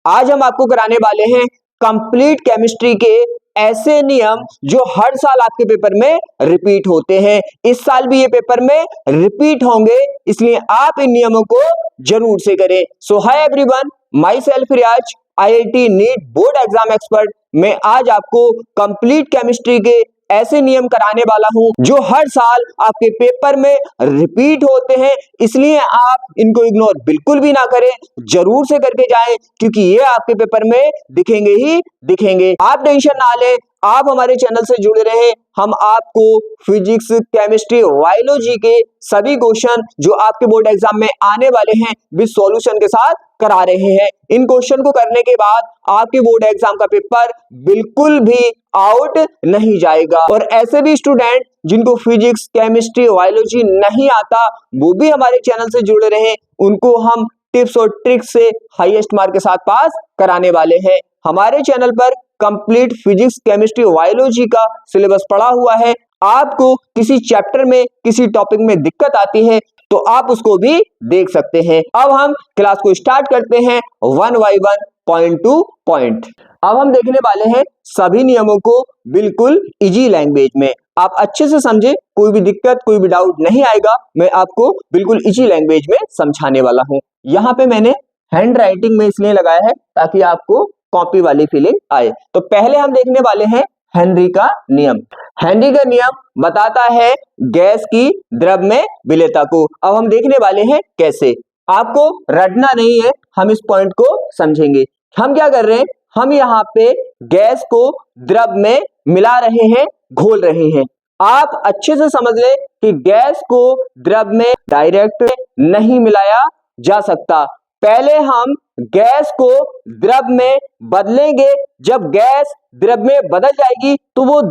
आज हम आपको कराने वाले हैं कंप्लीट केमिस्ट्री के ऐसे नियम जो हर साल आपके पेपर में रिपीट होते हैं। इस साल भी ये पेपर में रिपीट होंगे, इसलिए आप इन नियमों को जरूर से करें। So hi everyone, myself Riyaz, IIT NEET board exam expert. मैं आज आपको कंप्लीट केमिस्ट्री के ऐसे नियम कराने वाला हूं जो हर साल आपके पेपर में रिपीट होते हैं, इसलिए आप इनको इग्नोर बिल्कुल भी ना करें, जरूर से करके जाएं, क्योंकि ये आपके पेपर में दिखेंगे ही दिखेंगे। आप टेंशन ना लें, आप हमारे चैनल से जुड़े रहें। हम आपको फिजिक्स, केमिस्ट्री, बायोलॉजी के सभी क्वेश्चन जो आपके बोर्ड एग्जाम में आने वाले हैं विद सॉल्यूशन के साथ करा रहे हैं। इन क्वेश्चन को करने के बाद आपके बोर्ड एग्जाम का पेपर बिल्कुल भी आउट नहीं जाएगा। और ऐसे भी स्टूडेंट जिनको फिजिक्स, केमिस्ट्री, बायोलॉजी नहीं आता, वो भी हमारे चैनल से जुड़े रहे, उनको हम टिप्स और ट्रिक्स से हाईएस्ट मार्क के साथ पास कराने वाले हैं। हमारे चैनल पर कंप्लीट फिजिक्स, केमिस्ट्री, बायोलॉजी का सिलेबस पड़ा हुआ है। आपको किसी चैप्टर में, किसी टॉपिक में दिक्कत आती है तो आप उसको भी देख सकते हैं। अब हम क्लास को स्टार्ट करते हैं 1 by 1 पॉइंट टू पॉइंट। अब हम देखने वाले हैं सभी नियमों को बिल्कुल इजी लैंग्वेज में। आप अच्छे से समझे, कोई भी दिक्कत, कोई भी डाउट नहीं आएगा। मैं आपको बिल्कुल इजी लैंग्वेज में समझाने वाला हूं। यहाँ पे मैंने हैंड राइटिंग में इसलिए लगाया है ताकि आपको कॉपी वाली फीलिंग आए। तो पहले हम देखने वाले हैं हेनरी का नियम। हेनरी का नियम बताता है गैस की द्रव में विलेयता को। अब हम देखने वाले हैं कैसे। आपको रटना नहीं है, हम इस पॉइंट को समझेंगे। हम क्या कर रहे हैं, हम यहाँ पे गैस को द्रव में मिला रहे हैं, घोल रहे हैं। आप अच्छे से समझ लें कि गैस को द्रव में डायरेक्ट नहीं मिलाया जा सकता। पहले हम गैस को द्रव में बदलेंगे। जब गैस द्रव में बदल जाएगी तो वो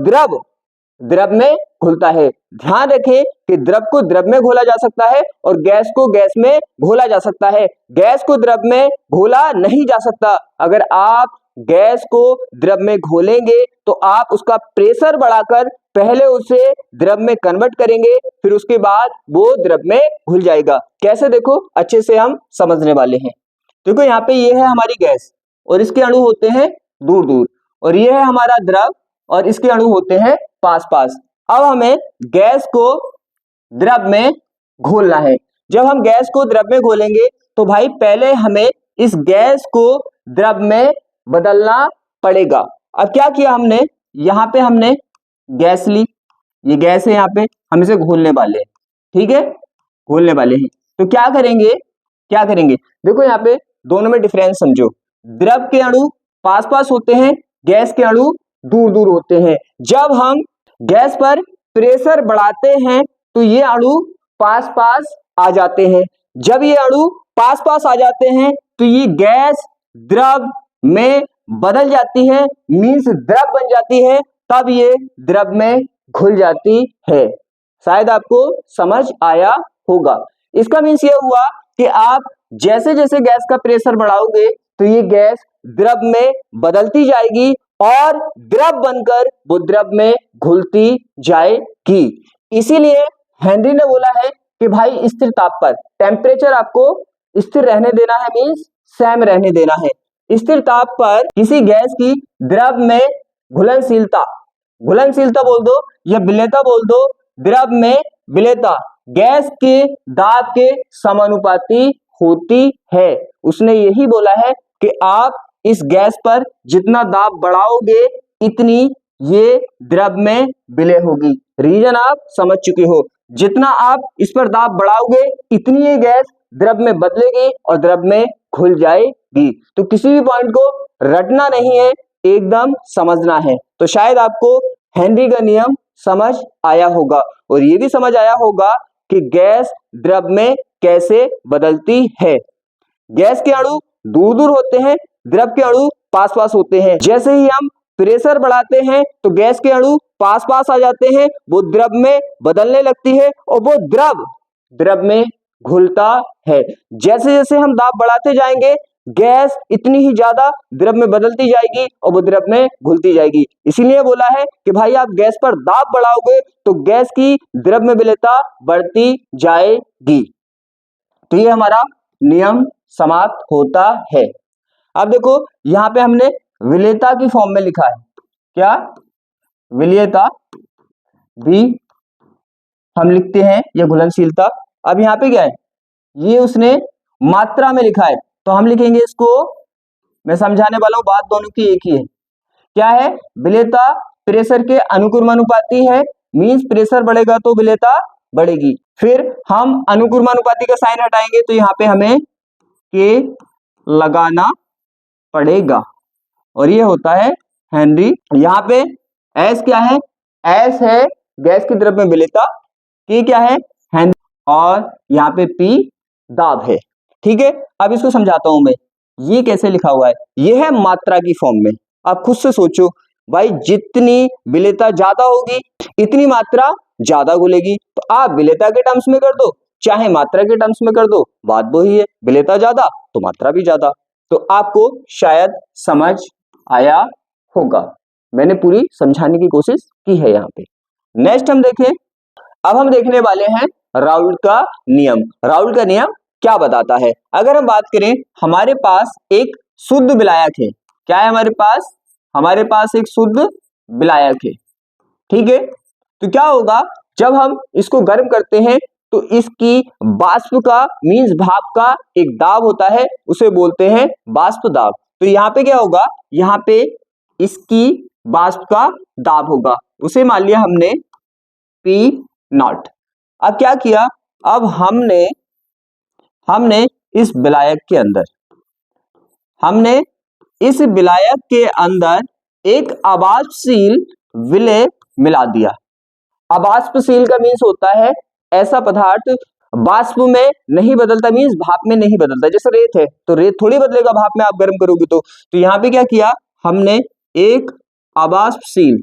द्रव में घुलता है। ध्यान रखें कि द्रव को द्रव में घोला जा सकता है और गैस को गैस में घोला जा सकता है। गैस को द्रव में घोला नहीं जा सकता। अगर आप गैस को द्रव में घोलेंगे तो आप उसका प्रेशर बढ़ाकर पहले उसे द्रव में कन्वर्ट करेंगे, फिर उसके बाद वो द्रव में घुल जाएगा। कैसे, देखो अच्छे से हम समझने वाले हैं। देखो यहाँ पे ये है हमारी गैस और इसके अणु होते हैं दूर दूर, और ये है हमारा द्रव और इसके अणु होते हैं पास पास। अब हमें गैस को द्रव में घोलना है। जब हम गैस को द्रव में घोलेंगे तो भाई पहले हमें इस गैस को द्रव में बदलना पड़ेगा। अब क्या किया हमने, यहाँ पे हमने गैस ली, ये गैस है, यहाँ पे हम इसे घोलने वाले हैं। ठीक है, घोलने वाले हैं। तो क्या करेंगे, देखो यहाँ पे दोनों में डिफरेंस समझो। द्रव के अणु पास पास होते हैं, गैस के अणु दूर दूर होते हैं। जब हम गैस पर प्रेशर बढ़ाते हैं तो ये अणु पास पास आ जाते हैं। जब ये अणु पास पास आ जाते हैं तो ये गैस द्रव में बदल जाती है, मीन्स द्रव बन जाती है। तब ये द्रव में घुल जाती है। शायद आपको समझ आया होगा। इसका मीन्स ये हुआ कि आप जैसे जैसे गैस का प्रेशर बढ़ाओगे तो ये गैस द्रव में बदलती जाएगी और द्रव बनकर वो द्रव में घुलती जाएगी। इसीलिए हेनरी ने बोला है कि भाई स्थिर ताप पर टेम्परेचर आपको स्थिर रहने देना है, मीन्स सेम रहने देना है। स्थिर ताप पर किसी गैस की द्रव में घुलनशीलता बोल दो या विलेयता बोल दो, द्रव में विलेयता गैस के दाब के समानुपाती होती है। उसने यही बोला है कि आप इस गैस पर जितना दाब बढ़ाओगे इतनी ये द्रव में विलय होगी। रीजन आप समझ चुके हो, जितना आप इस पर दाब बढ़ाओगे इतनी ये गैस द्रव में बदलेगी और द्रव में घुल जाएगी। तो किसी भी पॉइंट को रटना नहीं है, एकदम समझना है। तो शायद आपको हेनरी का नियम समझ आया होगा और ये भी समझ आया होगा कि गैस द्रव में कैसे बदलती है। गैस के अणु दूर दूर होते हैं, द्रव के अणु पास पास होते हैं। जैसे ही हम प्रेशर बढ़ाते हैं तो गैस के अणु पास पास आ जाते हैं, वो द्रव में बदलने लगती है और वो द्रव में घुलता है। जैसे जैसे हम दाब बढ़ाते जाएंगे गैस इतनी ही ज्यादा द्रव में बदलती जाएगी और वो द्रव में घुलती जाएगी। इसीलिए बोला है कि भाई आप गैस पर दाब बढ़ाओगे तो गैस की द्रव में विलेयता बढ़ती जाएगी। तो ये हमारा नियम समाप्त होता है। अब देखो यहां पे हमने विलेयता की फॉर्म में लिखा है, क्या विलेयता भी हम लिखते हैं, यह घुलनशीलता। अब यहाँ पे क्या है, ये उसने मात्रा में लिखा है तो हम लिखेंगे इसको, मैं समझाने वाला हूं, बात दोनों की एक ही है। क्या है, विलेयता प्रेशर के अनुक्रमानुपाती है, मींस प्रेशर बढ़ेगा तो विलेयता बढ़ेगी। फिर हम अनुक्रमानुपाती का साइन हटाएंगे तो यहाँ पे हमें के लगाना पड़ेगा और ये होता है हेनरी। यहाँ पे एस क्या है, एस है गैस की द्रव्य विलेयता, के क्या है हेनरी, और यहाँ पे पी दाब है। ठीक है, अब इसको समझाता हूं मैं, ये कैसे लिखा हुआ है, ये है मात्रा की फॉर्म में। आप खुद से सोचो भाई, जितनी विलेयता ज्यादा होगी इतनी मात्रा ज्यादा घुलेगी, तो आप विलेयता के टर्म्स में कर दो चाहे मात्रा के टर्म्स में कर दो, बात वही है, विलेयता ज्यादा तो मात्रा भी ज्यादा। तो आपको शायद समझ आया होगा, मैंने पूरी समझाने की कोशिश की है यहाँ पे। नेक्स्ट हम देखें, अब हम देखने वाले हैं राउल्ट का नियम। राउल्ट का नियम क्या बताता है, अगर हम बात करें हमारे पास एक शुद्ध विलायक है, क्या है हमारे पास एक शुद्ध विलायक है, ठीक है। तो क्या होगा, जब हम इसको गर्म करते हैं तो इसकी वाष्प का मींस भाप का एक दाब होता है, उसे बोलते हैं वाष्प दाब। तो यहाँ पे क्या होगा, यहाँ पे इसकी वाष्प का दाब होगा, उसे मान लिया हमने P नॉट। अब क्या किया, अब हमने इस विलायक के अंदर एक अवाष्पशील विलेय मिला दिया। अवाष्पशील का मीन्स होता है ऐसा पदार्थ वाष्प में नहीं बदलता, मीन्स भाप में नहीं बदलता। जैसे रेत है तो रेत थोड़ी बदलेगा भाप में आप गर्म करोगे तो यहाँ पे क्या किया हमने, एक अवाष्पशील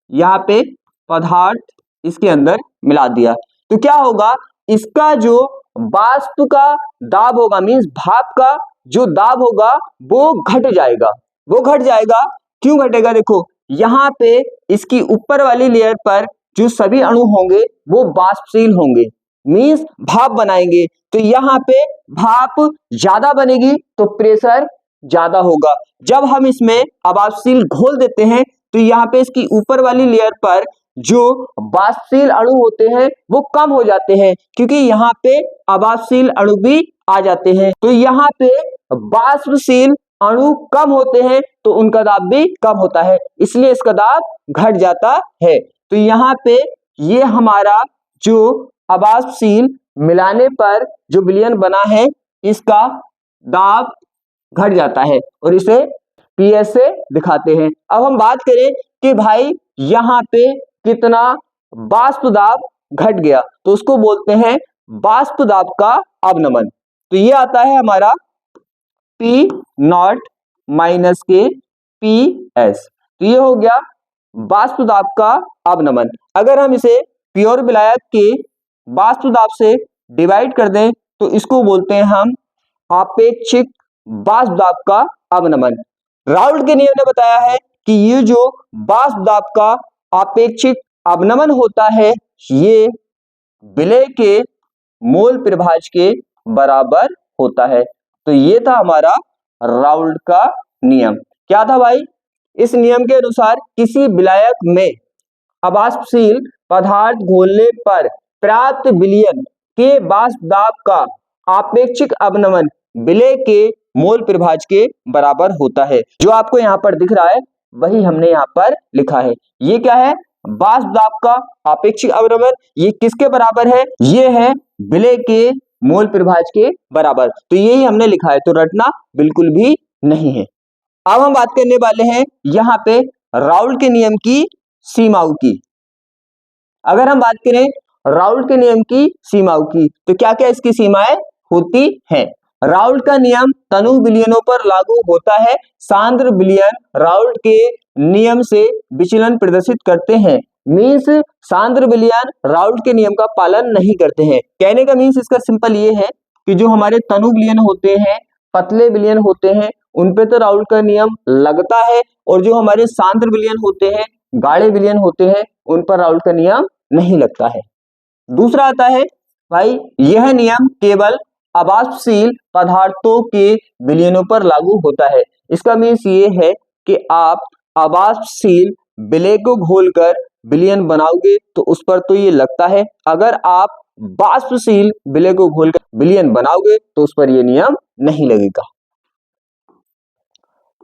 यहाँ पे पदार्थ इसके अंदर मिला दिया। तो क्या होगा, इसका जो वाष्प का दाब होगा मीन्स भाप का जो दाब होगा वो घट जाएगा। क्यों घटेगा, देखो यहाँ पे इसकी ऊपर वाली लेयर पर जो सभी अणु होंगे वो वाष्पशील होंगे, मींस भाप बनाएंगे। तो यहाँ पे भाप ज्यादा बनेगी तो प्रेशर ज्यादा होगा। जब हम इसमें अवाष्पशील घोल देते हैं तो यहाँ पे इसकी ऊपर वाली लेयर पर जो वाष्पशील अणु होते हैं वो कम हो जाते हैं, क्योंकि यहाँ पे अवाष्पशील अणु भी आ जाते हैं। तो यहाँ पे वाष्पशील अणु कम होते हैं तो उनका दाब भी कम होता है, इसलिए इसका दाब घट जाता है। तो यहाँ पे ये हमारा जो अवाष्पशील मिलाने पर जो विलयन बना है इसका दाब घट जाता है और इसे PS से दिखाते हैं। अब हम बात करें कि भाई यहाँ पे कितना वाष्प दाब घट गया, तो उसको बोलते हैं वाष्प दाब का अवनमन। तो ये आता है हमारा P नॉट माइनस के PS। तो ये हो गया वाष्प दाब का अवनमन। अगर हम इसे प्योर विलायक के वाष्प दाब से डिवाइड कर दें तो इसको बोलते हैं हम आपेक्षिक वाष्प दाब का अवनमन। राउल्ट के नियम ने बताया है कि ये जो वाष्प दाब का आपेक्षिक अवनमन होता है ये विलेय के मोल प्रभाज के बराबर होता है। तो ये था हमारा राउल्ट का नियम। क्या था भाई, इस नियम के अनुसार किसी विलायक में अवाष्पशील पदार्थ घोलने पर प्राप्त विलयन के वाष्प दाब का आपेक्षिक अवनमन विलेय के मोल प्रभाज के बराबर होता है। जो आपको यहाँ पर दिख रहा है वही हमने यहाँ पर लिखा है। ये क्या है, वाष्प दाब का आपेक्षिक अवनमन, ये किसके बराबर है, ये है विलेय के मोल प्रभाज के बराबर। तो यही हमने लिखा है, तो रटना बिल्कुल भी नहीं है। अब हम बात करने वाले हैं यहाँ पे राउल्ट के नियम की सीमाओं की। अगर हम बात करें राउल्ट के नियम की सीमाओं की तो क्या क्या इसकी सीमाएं होती हैं। राउल्ट का नियम तनु विलयनों पर लागू होता है। सांद्र विलयन राउल्ट के नियम से विचलन प्रदर्शित करते हैं, मीन्स सांद्र विलयन राउल्ट के नियम का पालन नहीं करते हैं। कहने का मीन्स इसका सिंपल ये है कि जो हमारे तनु विलयन होते हैं, पतले विलयन होते हैं, उन पे तो राउल्ट का नियम लगता है, और जो हमारे सांद्र विलयन होते हैं, गाढ़े विलयन होते हैं, उन पर राउल्ट का नियम नहीं लगता है। दूसरा आता है भाई, यह नियम केवल अवाष्पशील पदार्थों के विलयनों पर लागू होता है। इसका मीन्स ये है कि आप अवाष्पशील विलय को घोलकर विलयन बनाओगे तो उस पर तो ये लगता है, अगर आप वाष्पशील विलय को घोलकर विलयन बनाओगे तो उस पर ये नियम नहीं लगेगा।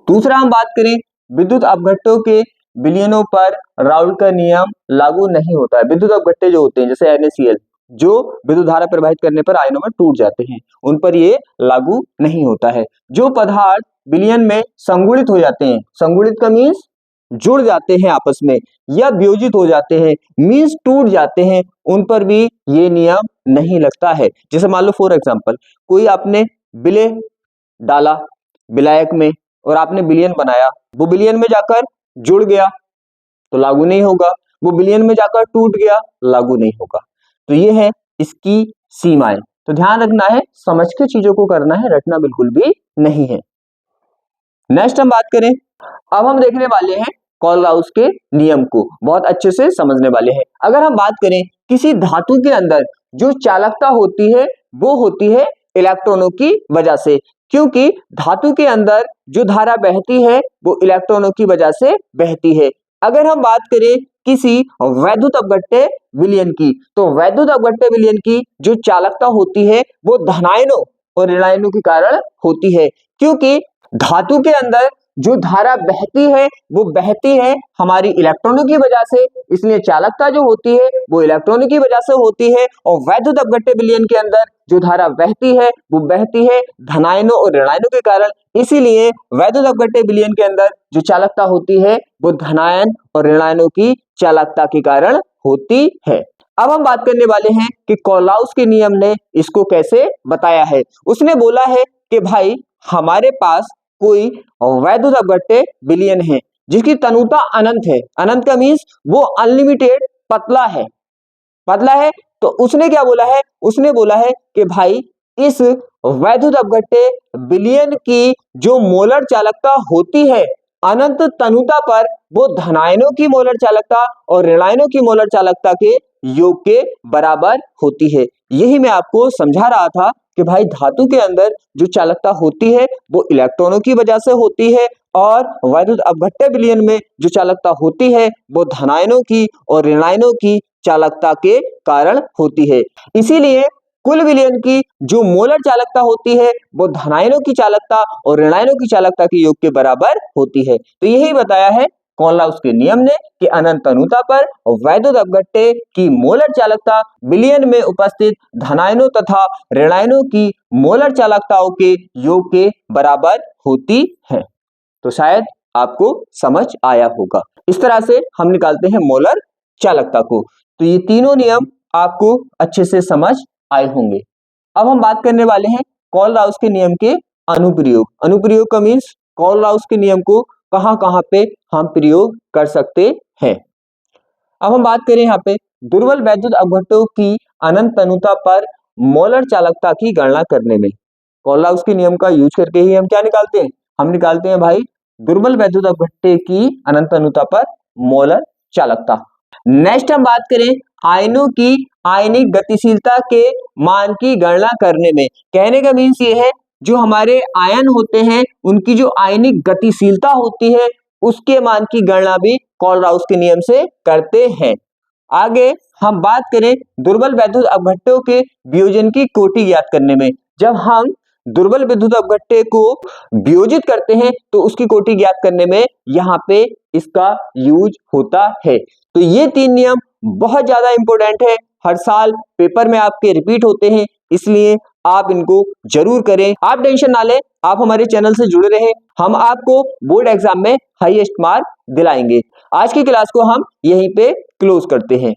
दूसरा हम बात करें, विद्युत अपघट्टों के विलयनों पर राउल्ट का नियम लागू नहीं होता है। विद्युत अपघट्टे जो होते हैं जैसे NaCl, जो विद्युत धारा प्रवाहित करने पर आयनों में टूट जाते हैं, उन पर ये लागू नहीं होता है। जो पदार्थ विलयन में संगुणित हो जाते हैं, संगुणित का मीन्स जुड़ जाते हैं आपस में, या वियोजित हो जाते हैं मीन्स टूट जाते हैं, उन पर भी ये नियम नहीं लगता है। जैसे मान लो फॉर एग्जांपल, कोई आपने विलय डाला विलायक में और आपने विलयन बनाया, वो विलयन में जाकर जुड़ गया तो लागू नहीं होगा, वो विलयन में जाकर टूट गया लागू नहीं होगा। तो ये है इसकी सीमाएं। तो ध्यान रखना है, समझ के चीजों को करना है, रटना बिल्कुल भी नहीं है। नेक्स्ट हम बात करें, अब हम देखने वाले हैं कोलराउस के नियम को, बहुत अच्छे से समझने वाले हैं। अगर हम बात करें किसी धातु के अंदर जो चालकता होती है वो होती है इलेक्ट्रॉनों की वजह से, क्योंकि धातु के अंदर जो धारा बहती है वो इलेक्ट्रॉनों की वजह से बहती है। अगर हम बात करें किसी वैद्युत अपघट्टे विलयन की, तो वैद्युत अपघट्टे विलयन की जो चालकता होती है वो धनायनों और ऋणायनों के कारण होती है, क्योंकि धातु के अंदर जो धारा बहती है वो बहती है हमारी इलेक्ट्रॉनों की वजह से, इसलिए चालकता जो होती है वो इलेक्ट्रॉनों की वजह से होती है। और वैद्युत अपघट्टे विलयन के अंदर जो धारा बहती है वो बहती है धनायनों और ऋणायनों के कारण, इसीलिए वैद्युत अपघट्टे विलयन के अंदर जो चालकता होती है वो धनायन और ऋणायनों की चालकता के कारण होती है। अब हम बात करने वाले हैं कि कोलराउस के नियम ने इसको कैसे बताया है। उसने बोला है कि भाई हमारे पास कोई वैद्युत अपघट्टे विलयन है जिसकी तनुता अनंत है, अनंत का मीन्स वो अनलिमिटेड पतला है, पतला है। तो उसने क्या बोला है, उसने बोला है कि भाई इस वैद्युत अपघट्टे विलयन की जो मोलर चालकता होती है अनंत तनुता पर, वो धनायनों की मोलर चालकता और ऋणायनों की मोलर चालकता के योग के बराबर होती है। यही मैं आपको समझा रहा था कि भाई धातु के अंदर जो चालकता होती है वो इलेक्ट्रॉनों की वजह से होती है, और वैद्युत अपघट्टे विलयन में जो चालकता होती है वो धनायनों की और ऋणायनों की चालकता के कारण होती है। इसीलिए कुल विलयन की जो मोलर चालकता होती है वो धनायनों की चालकता और ऋणायनों की चालकता के योग के बराबर होती है। तो यही बताया है कोलराउस के नियम ने कि अनंत तनुता पर वैद्युत अपघट्टे की मोलर चालकता विलयन में उपस्थित धनायनों तथा ऋणायनों की मोलर चालकताओं के योग के बराबर होती है। तो शायद आपको समझ आया होगा। इस तरह से हम निकालते हैं मोलर चालकता को। तो ये तीनों नियम आपको अच्छे से समझ आए होंगे। अब हम बात करने वाले हैं कोलराउस के नियम के अनुप्रयोग। अनुप्रयोग का मीन्स कोलराउस के नियम को कहां कहां पे हम प्रयोग कर सकते हैं। अब हम बात करें यहाँ पे दुर्बल वैद्युत अपघट्टों की अनंत तनुता पर मोलर चालकता की गणना करने में कोलराउस के नियम का यूज करके ही हम क्या निकालते हैं, हम निकालते हैं भाई दुर्बल वैद्युत अपघट्टे की अनंत तनुता पर मोलर चालकता। नेक्स्ट हम बात करें आयनों की आयनिक गतिशीलता के मान की गणना करने में। कहने का मीन्स ये है जो हमारे आयन होते हैं उनकी जो आयनिक गतिशीलता होती है उसके मान की गणना भी कोलराउस के नियम से करते हैं। आगे हम बात करें दुर्बल वैद्युत अपघट्टों के वियोजन की कोटि ज्ञात करने में। जब हम दुर्बल विद्युत अपघट्टे को वियोजित करते हैं तो उसकी कोटि ज्ञात करने में यहाँ पे इसका यूज होता है। तो ये तीन नियम बहुत ज्यादा इंपॉर्टेंट है, हर साल पेपर में आपके रिपीट होते हैं, इसलिए आप इनको जरूर करें। आप टेंशन ना लें, आप हमारे चैनल से जुड़े रहें, हम आपको बोर्ड एग्जाम में हाईएस्ट मार्क दिलाएंगे। आज की क्लास को हम यहीं पे क्लोज करते हैं।